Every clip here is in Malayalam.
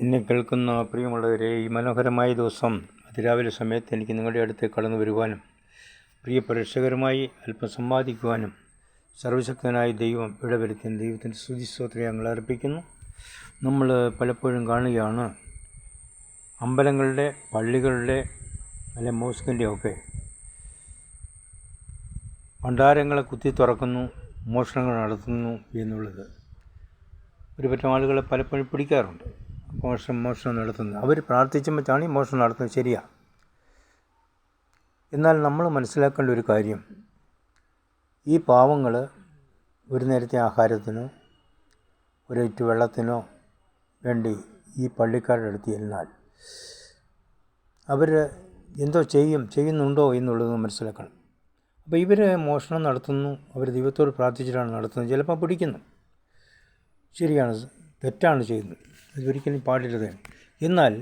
എന്നെ കേൾക്കുന്ന പ്രിയമുള്ളവരെ, ഈ മനോഹരമായ ദിവസം അതിരാവിലെ സമയത്ത് എനിക്ക് നിങ്ങളുടെ അടുത്തേക്ക് കടന്നു വരുവാനും പ്രിയ പ്രേക്ഷകരുമായി അല്പം സംവാദിക്കുവാനും സർവശക്തനായ ദൈവം ഇടവരുത്തിയ ദൈവത്തിൻ്റെ സ്തുതിസ്തോത്രം ഞങ്ങൾ അർപ്പിക്കുന്നു. നമ്മൾ പലപ്പോഴും കാണുകയാണ്, അമ്പലങ്ങളുടെ, പള്ളികളുടെ, അല്ലെ മോസ്കിൻ്റെയൊക്കെ ഭണ്ഡാരങ്ങളെ കുത്തി തുറക്കുന്നു, മോഷണങ്ങൾ നടത്തുന്നു എന്നുള്ളത് ഒരുപറ്റം ആളുകളെ പലപ്പോഴും പിടിക്കാറുണ്ട്. മോഷണം നടത്തുന്നത് അവർ പ്രാർത്ഥിച്ചുമ്പോഴാണ് ഈ മോഷണം നടത്തുന്നത്, ശരിയാണ്. എന്നാൽ നമ്മൾ മനസ്സിലാക്കേണ്ട ഒരു കാര്യം, ഈ പാവങ്ങൾ ഒരു നേരത്തെ ആഹാരത്തിനോ ഒരിറ്റ് വെള്ളത്തിനോ വേണ്ടി ഈ പള്ളിക്കാരുടെ അടുത്ത് ചെന്നാൽ അവർ എന്തോ ചെയ്യുന്നുണ്ടോ എന്നുള്ളത് മനസ്സിലാക്കണം. അപ്പോൾ ഇവർ മോഷണം നടത്തുന്നു, അവർ ദൈവത്തോട് പ്രാർത്ഥിച്ചിട്ടാണ് നടത്തുന്നത്, ചിലപ്പോൾ പിടിക്കുന്നു, ശരിയാണ്, തെറ്റാണ് ചെയ്യുന്നത്, അതൊരിക്കലും പാടില്ലതാണ്. എന്നാൽ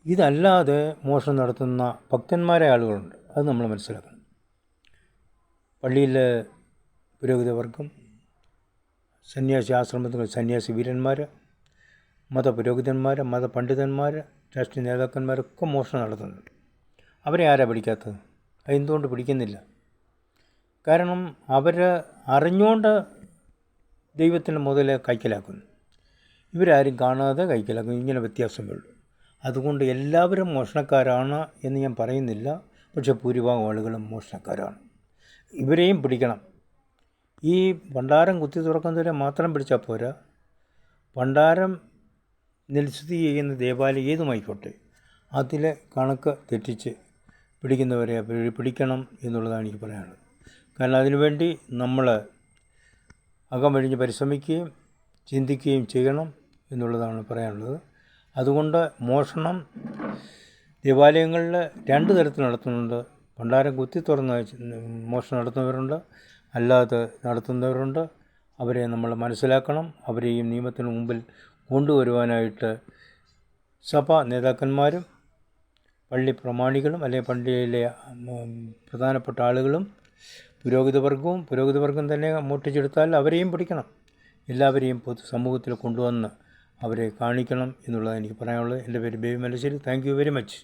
ഇതല്ലാതെ മോഷണം നടത്തുന്ന ഭക്തന്മാരായ ആളുകളുണ്ട്, അത് നമ്മൾ മനസ്സിലാക്കണം. പള്ളിയിൽ പുരോഹിതവർക്കും സന്യാസി ആശ്രമത്തിൽ സന്യാസി വീരന്മാർ, മതപുരോഹിതന്മാർ, മതപണ്ഡിതന്മാർ, രാഷ്ട്രീയ നേതാക്കന്മാരൊക്കെ മോഷണം നടത്തുന്നുണ്ട്. അവരെ ആരാ പിടിക്കാത്തത്? അതെന്തുകൊണ്ട് പിടിക്കുന്നില്ല? കാരണം അവർ അറിഞ്ഞുകൊണ്ട് ദൈവത്തിൻ്റെ മുതൽ കൈക്കലാക്കുന്നു, ഇവരാരും കാണാതെ കൈക്കലാക്കുന്നു. ഇങ്ങനെ വ്യത്യാസമുള്ളൂ. അതുകൊണ്ട് എല്ലാവരും മോഷണക്കാരാണ് എന്ന് ഞാൻ പറയുന്നില്ല, പക്ഷേ ഭൂരിഭാഗം ആളുകളും മോഷണക്കാരാണ്. ഇവരെയും പിടിക്കണം. ഈ ഭണ്ഡാരം കുത്തി തുറക്കുന്നവരെ മാത്രം പിടിച്ചാൽ പോരാ, ഭണ്ഡാരം നിൽസ്ഥിതി ചെയ്യുന്ന ദേവാലയം ഏതുമായിക്കോട്ടെ അതിലെ കണക്ക് തെറ്റിച്ച് പിടിക്കുന്നവരെ പിടിക്കണം എന്നുള്ളതാണ് എനിക്ക് പറയാനുള്ളത്. കാരണം അതിനുവേണ്ടി നമ്മൾ അകമഴിഞ്ഞ് പരിശ്രമിക്കുകയും ചിന്തിക്കുകയും ചെയ്യണം എന്നുള്ളതാണ് പറയാനുള്ളത്. അതുകൊണ്ട് മോഷണം ദേവാലയങ്ങളിൽ രണ്ട് തരത്തിൽ നടത്തുന്നുണ്ട്. ഭണ്ഡാരം കുത്തി തുറന്ന് മോഷണം നടത്തുന്നവരുണ്ട്, അല്ലാതെ നടത്തുന്നവരുണ്ട്. അവരെ നമ്മൾ മനസ്സിലാക്കണം. അവരെയും നിയമത്തിന് മുമ്പിൽ കൊണ്ടുവരുവാനായിട്ട് സഭാ നേതാക്കന്മാരും പള്ളി പ്രമാണികളും അല്ലെങ്കിൽ പള്ളിയിലെ പ്രധാനപ്പെട്ട ആളുകളും പുരോഹിതവർഗം തന്നെ മോഷ്ടിച്ചെടുത്താൽ അവരെയും പിടിക്കണം. എല്ലാവരെയും സമൂഹത്തിൽ കൊണ്ടുവന്ന് അവരെ കാണിക്കണം എന്നുള്ളതാണ് എനിക്ക് പറയാനുള്ളത്. എൻ്റെ പേര് baby Malassery. Thank you very much.